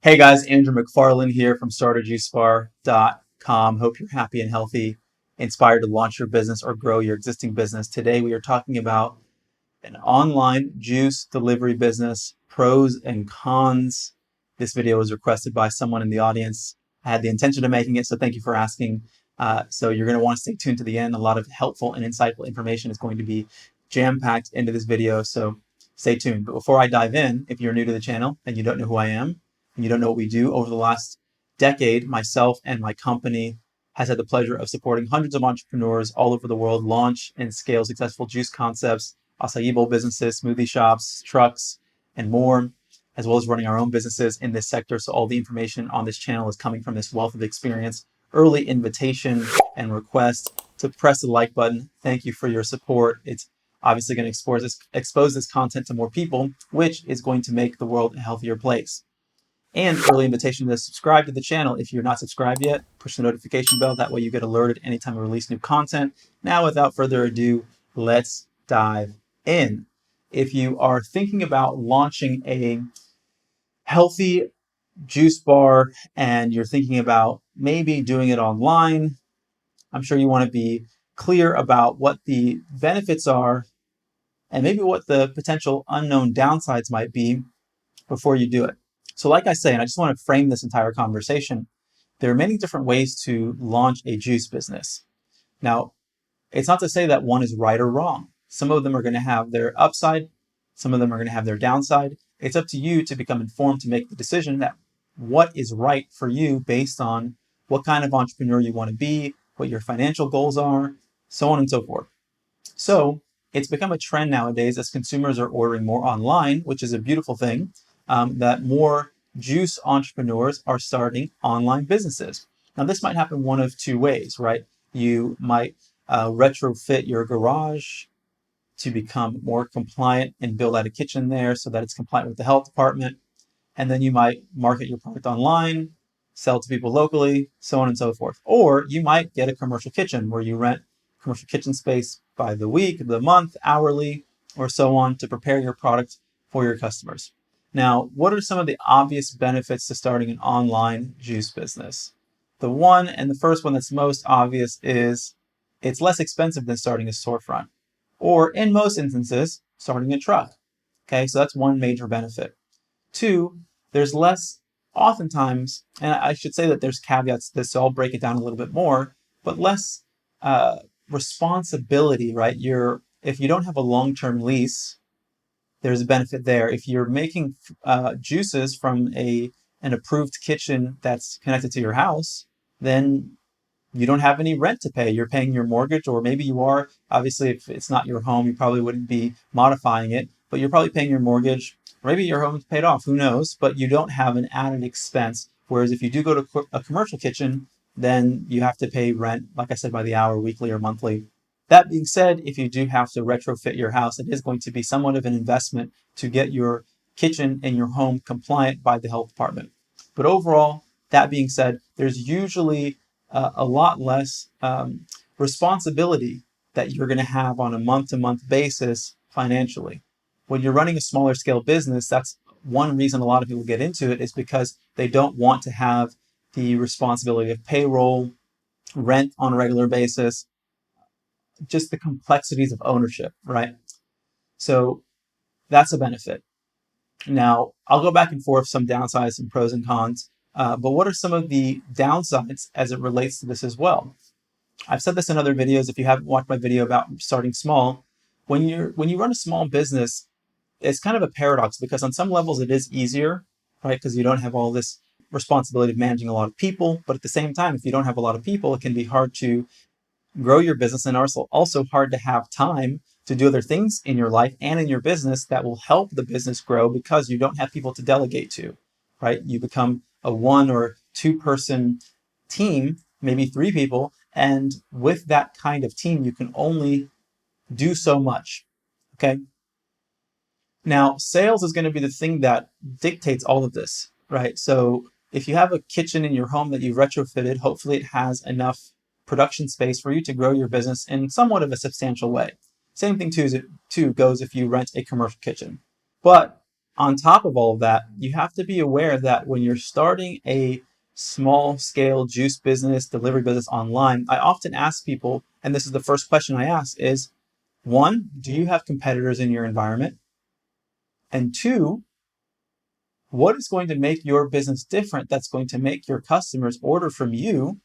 Hey guys, Andrew McFarland here from StartAJuiceBar.com. Hope you're happy and healthy, inspired to launch your business or grow your existing business. Today we are talking about an online juice delivery business, pros and cons. This video was requested by someone in the audience. I had the intention of making it, so thank you for asking. So you're going to want to stay tuned to the end. A lot of helpful and insightful information is going to be jam-packed into this video, so stay tuned. But before I dive in, if you're new to the channel and you don't know who I am, and you don't know what we do, over the last decade, myself and my company has had the pleasure of supporting hundreds of entrepreneurs all over the world launch and scale successful juice concepts, acai bowl businesses, smoothie shops, trucks, and more, as well as running our own businesses in this sector. So all the information on this channel is coming from this wealth of experience. Early invitation and request to press the like button. Thank you for your support. It's obviously going to expose this content to more people, which is going to make the world a healthier place. And early invitation to subscribe to the channel. If you're not subscribed yet, push the notification bell. That way you get alerted anytime we release new content. Now, without further ado, let's dive in. If you are thinking about launching a healthy juice bar and you're thinking about maybe doing it online, I'm sure you want to be clear about what the benefits are and maybe what the potential unknown downsides might be before you do it. So like I say, and I just want to frame this entire conversation, there are many different ways to launch a juice business. Now, it's not to say that one is right or wrong. Some of them are going to have their upside. Some of them are going to have their downside. It's up to you to become informed to make the decision that what is right for you based on what kind of entrepreneur you want to be, what your financial goals are, so on and so forth. So it's become a trend nowadays as consumers are ordering more online, which is a beautiful thing, that more juice entrepreneurs are starting online businesses. Now, this might happen one of two ways, right? You might retrofit your garage to become more compliant and build out a kitchen there so that it's compliant with the health department. And then you might market your product online, sell to people locally, so on and so forth. Or you might get a commercial kitchen where you rent commercial kitchen space by the week, the month, hourly, or so on to prepare your product for your customers. Now, what are some of the obvious benefits to starting an online juice business? The one and the first one that's most obvious is it's less expensive than starting a storefront, or in most instances, starting a truck. Okay, so that's one major benefit. Two, there's less, oftentimes, and I should say that there's caveats to this, so I'll break it down a little bit more, but less responsibility, right? If you don't have a long-term lease, there's a benefit there. If you're making juices from an approved kitchen that's connected to your house, then you don't have any rent to pay. You're paying your mortgage, or maybe you are. Obviously, if it's not your home, you probably wouldn't be modifying it, but you're probably paying your mortgage. Maybe your home's paid off, who knows? But you don't have an added expense. Whereas if you do go to a commercial kitchen, then you have to pay rent, like I said, by the hour, weekly, or monthly. That being said, if you do have to retrofit your house, it is going to be somewhat of an investment to get your kitchen and your home compliant by the health department. But overall, that being said, there's usually a lot less responsibility that you're going to have on a month-to-month basis financially. When you're running a smaller scale business, that's one reason a lot of people get into it, is because they don't want to have the responsibility of payroll, rent on a regular basis, just the complexities of ownership, right? So that's a benefit. Now, I'll go back and forth some downsides, some pros and cons, but what are some of the downsides as it relates to this as well? I've said this in other videos. If you haven't watched my video about starting small, when you run a small business, it's kind of a paradox, because on some levels it is easier, right? Because you don't have all this responsibility of managing a lot of people. But at the same time, if you don't have a lot of people, it can be hard to grow your business, and also hard to have time to do other things in your life and in your business that will help the business grow, because you don't have people to delegate to, right? You become a one or two person team, maybe three people. And with that kind of team, you can only do so much. Okay. Now, sales is going to be the thing that dictates all of this, right? So if you have a kitchen in your home that you've retrofitted, hopefully it has enough production space for you to grow your business in somewhat of a substantial way. Same thing too goes if you rent a commercial kitchen. But on top of all of that, you have to be aware that when you're starting a small scale juice business, delivery business online, I often ask people, and this is the first question I ask is, one, do you have competitors in your environment? And two, what is going to make your business different that's going to make your customers order from you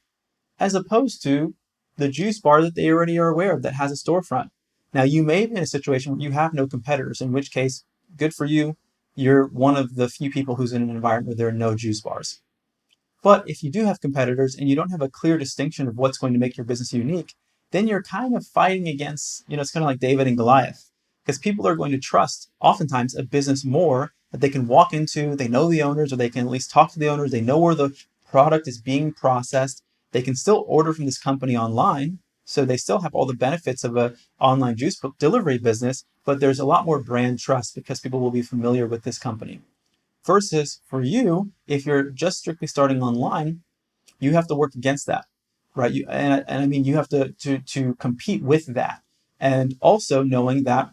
as opposed to the juice bar that they already are aware of that has a storefront? Now, you may be in a situation where you have no competitors, in which case, good for you. You're one of the few people who's in an environment where there are no juice bars. But if you do have competitors and you don't have a clear distinction of what's going to make your business unique, then you're kind of fighting against, it's kind of like David and Goliath, because people are going to trust oftentimes a business more that they can walk into, they know the owners, or they can at least talk to the owners, they know where the product is being processed. They can still order from this company online, so they still have all the benefits of an online juice delivery business, but there's a lot more brand trust because people will be familiar with this company. Versus for you, if you're just strictly starting online, you have to work against that, right? And I mean, you have to compete with that. And also knowing that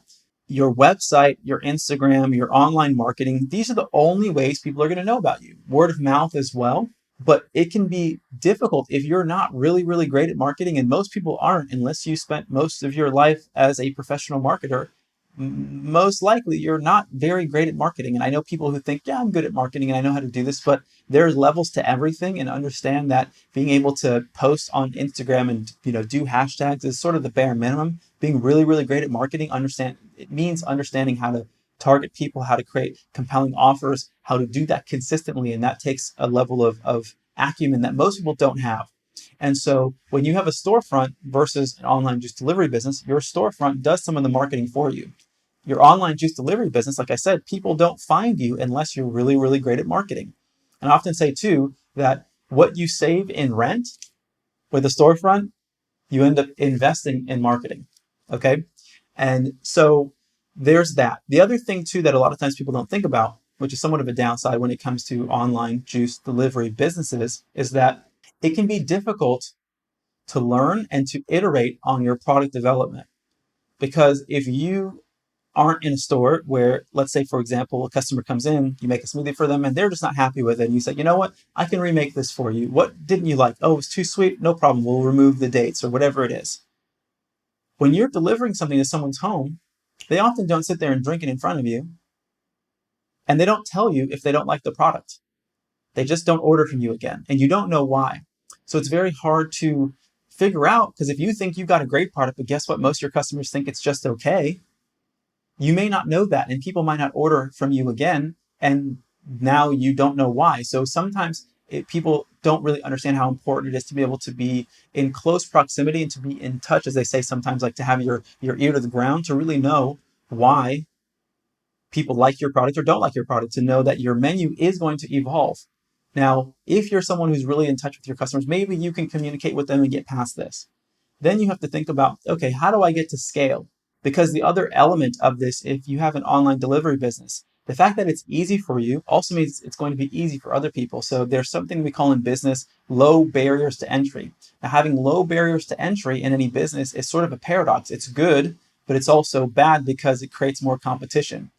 your website, your Instagram, your online marketing, these are the only ways people are going to know about you. Word of mouth as well. But it can be difficult if you're not really, really great at marketing, and most people aren't unless you spent most of your life as a professional marketer. Most likely you're not very great at marketing. And I know people who think, yeah, I'm good at marketing and I know how to do this, but there's levels to everything, and understand that being able to post on Instagram and do hashtags is sort of the bare minimum. Being really, really great at marketing, it means understanding how to target people, how to create compelling offers, how to do that consistently. And that takes a level of acumen that most people don't have. And so when you have a storefront versus an online juice delivery business, your storefront does some of the marketing for you. Your online juice delivery business, like I said, people don't find you unless you're really, really great at marketing. And I often say too that what you save in rent with a storefront, you end up investing in marketing. Okay. And so there's that. The other thing too that a lot of times people don't think about, which is somewhat of a downside when it comes to online juice delivery businesses, is that it can be difficult to learn and to iterate on your product development. Because if you aren't in a store where, let's say, for example, a customer comes in, you make a smoothie for them and they're just not happy with it. And you say, you know what, I can remake this for you. What didn't you like? Oh, it was too sweet. No problem. We'll remove the dates or whatever it is. When you're delivering something to someone's home, they often don't sit there and drink it in front of you. And they don't tell you if they don't like the product. They just don't order from you again. And you don't know why. So it's very hard to figure out, because if you think you've got a great product, but guess what? Most of your customers think it's just okay. You may not know that, and people might not order from you again. And now you don't know why. So sometimes people don't really understand how important it is to be able to be in close proximity and to be in touch, as they say sometimes, like to have your ear to the ground, to really know why people like your product or don't like your product, to know that your menu is going to evolve. Now, if you're someone who's really in touch with your customers, maybe you can communicate with them and get past this. Then you have to think about, okay, how do I get to scale? Because the other element of this, if you have an online delivery business, the fact that it's easy for you also means it's going to be easy for other people. So there's something we call in business low barriers to entry. Now, having low barriers to entry in any business is sort of a paradox. It's good, but it's also bad because it creates more competition,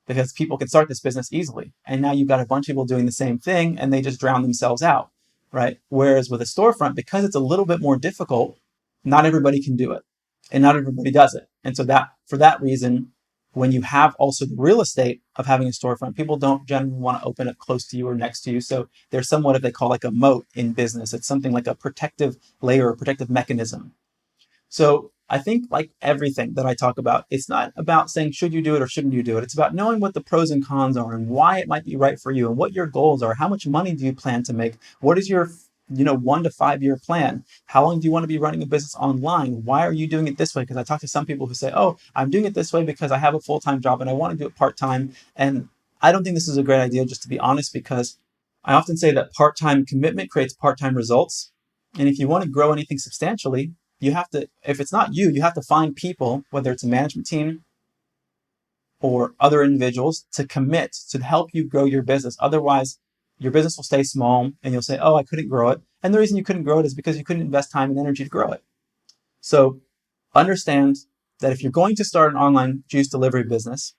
because people can start this business easily. And now you've got a bunch of people doing the same thing and they just drown themselves out, right? Whereas with a storefront, because it's a little bit more difficult, not everybody can do it and not everybody does it. And so that, for that reason, when you have also the real estate of having a storefront, people don't generally want to open it close to you or next to you. So there's somewhat of, they call like a moat in business. It's something like a protective layer, a protective mechanism. So I think, like everything that I talk about, it's not about saying, should you do it or shouldn't you do it? It's about knowing what the pros and cons are and why it might be right for you and what your goals are. How much money do you plan to make? What is your 1 to 5 year plan? How long do you want to be running a business online? Why are you doing it this way? Because I talk to some people who say, oh, I'm doing it this way because I have a full-time job and I want to do it part-time. And I don't think this is a great idea, just to be honest, because I often say that part-time commitment creates part-time results. And if you want to grow anything substantially, you have to, if it's not you, you have to find people, whether it's a management team or other individuals, to commit to help you grow your business. Otherwise, your business will stay small and you'll say, oh, I couldn't grow it. And the reason you couldn't grow it is because you couldn't invest time and energy to grow it. So understand that if you're going to start an online juice delivery business,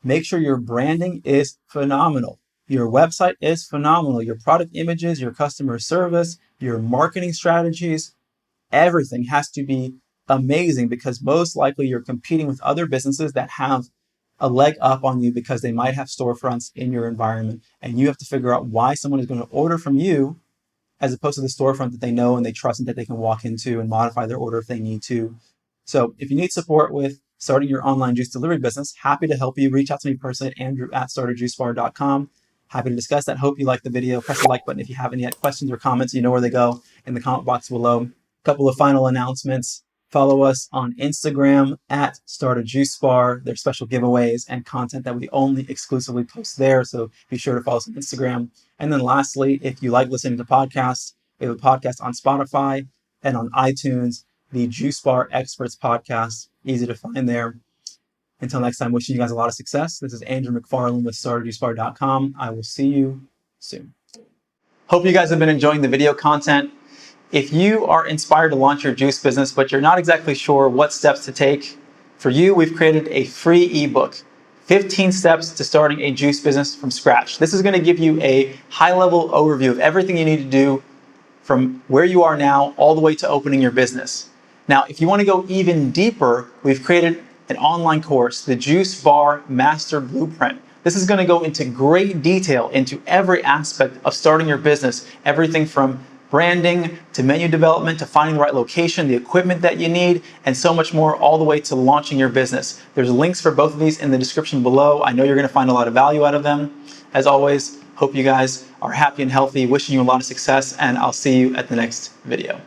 Make sure your branding is phenomenal. Your website is phenomenal. Your product images, your customer service, your marketing strategies, everything has to be amazing, because most likely you're competing with other businesses that have a leg up on you because they might have storefronts in your environment, and you have to figure out why someone is going to order from you as opposed to the storefront that they know and they trust and that they can walk into and modify their order if they need to. So if you need support with starting your online juice delivery business, happy to help you. Reach out to me personally at Andrew@StartAJuiceBar.com. Happy to discuss that. Hope you liked the video. Press the like button if you have any questions or comments. You know where they go in the comment box below. Couple of final announcements. Follow us on Instagram at StartAJuiceBar. There's special giveaways and content that we only exclusively post there, so be sure to follow us on Instagram. And then lastly, if you like listening to podcasts, we have a podcast on Spotify and on iTunes, the Juice Bar Experts Podcast. Easy to find there. Until next time, wishing you guys a lot of success. This is Andrew McFarland with StartAJuiceBar.com. I will see you soon. Hope you guys have been enjoying the video content. If you are inspired to launch your juice business, but you're not exactly sure what steps to take, for you, we've created a free ebook, 15 Steps to Starting a Juice Business from Scratch. This is going to give you a high-level overview of everything you need to do from where you are now all the way to opening your business. Now, if you want to go even deeper, we've created an online course, the Juice Bar Master Blueprint. This is going to go into great detail into every aspect of starting your business, everything from branding to menu development to finding the right location, the equipment that you need, and so much more, all the way to launching your business. There's links for both of these in the description below. I know you're going to find a lot of value out of them. As always, hope you guys are happy and healthy, wishing you a lot of success, and I'll see you at the next video.